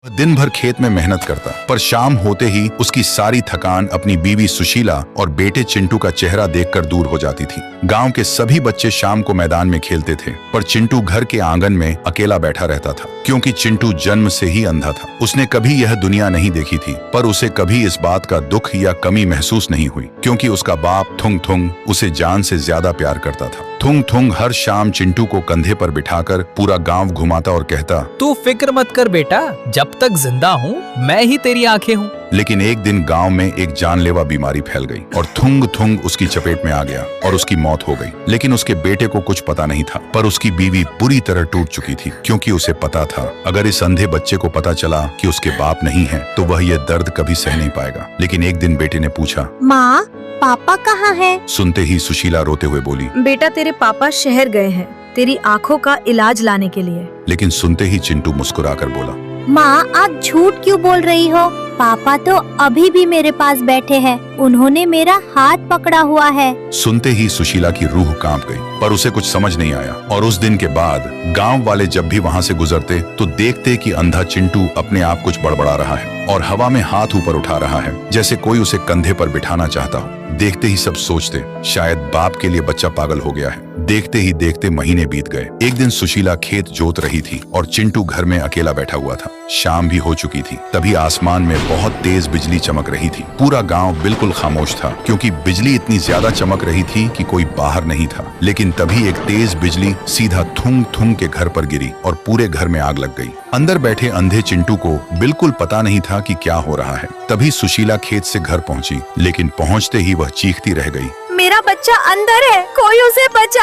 दिन भर खेत में मेहनत करता, पर शाम होते ही उसकी सारी थकान अपनी बीवी सुशीला और बेटे चिंटू का चेहरा देखकर दूर हो जाती थी। गांव के सभी बच्चे शाम को मैदान में खेलते थे, पर चिंटू घर के आंगन में अकेला बैठा रहता था, क्योंकि चिंटू जन्म से ही अंधा था। उसने कभी यह दुनिया नहीं देखी थी, पर उसे कभी इस बात का दुख या कमी महसूस नहीं हुई, क्योंकि उसका बाप थुंग थुंग उसे जान से ज्यादा प्यार करता था। थुंग थुंग हर शाम चिंटू को कंधे पर बिठाकर पूरा गांव घुमाता और कहता, तू फिक्र मत कर बेटा, जब तक जिंदा हूँ मैं ही तेरी आंखें हूँ। लेकिन एक दिन गांव में एक जानलेवा बीमारी फैल गई और थुंग थुंग उसकी चपेट में आ गया और उसकी मौत हो गई। लेकिन उसके बेटे को कुछ पता नहीं था, पर उसकी बीवी बुरी तरह टूट चुकी थी, क्योंकि उसे पता था अगर इस अंधे बच्चे को पता चला कि उसके बाप नहीं है तो वह यह दर्द कभी सह नहीं पाएगा। लेकिन एक दिन बेटे ने पूछा, माँ, पापा कहाँ हैं? सुनते ही सुशीला रोते हुए बोली, बेटा तेरे पापा शहर गए हैं तेरी आँखों का इलाज लाने के लिए। लेकिन सुनते ही चिंटू मुस्कुराकर बोला, माँ, आप झूठ क्यों बोल रही हो? पापा तो अभी भी मेरे पास बैठे हैं, उन्होंने मेरा हाथ पकड़ा हुआ है। सुनते ही सुशीला की रूह कांप गई, पर उसे कुछ समझ नहीं आया। और उस दिन के बाद गांव वाले जब भी वहां से गुजरते तो देखते कि अंधा चिंटू अपने आप कुछ बड़बड़ा रहा है और हवा में हाथ ऊपर उठा रहा है, जैसे कोई उसे कंधे पर बिठाना चाहता हो। देखते ही सब सोचते, शायद बाप के लिए बच्चा पागल हो गया है। देखते ही देखते महीने बीत गए। एक दिन सुशीला खेत जोत रही थी और चिंटू घर में अकेला बैठा हुआ था। शाम भी हो चुकी थी। तभी आसमान में बहुत तेज बिजली चमक रही थी। पूरा गांव बिल्कुल खामोश था, क्योंकि बिजली इतनी ज्यादा चमक रही थी कि कोई बाहर नहीं था। लेकिन तभी एक तेज बिजली सीधा थुंग थुंग के घर पर गिरी और पूरे घर में आग लग गई। अंदर बैठे अंधे चिंटू को बिल्कुल पता नहीं था कि क्या हो रहा है। तभी सुशीला खेत से घर पहुंची, लेकिन पहुंचते ही वह चीखती रह गई, मेरा बच्चा अंदर है, कोई उसे बचा।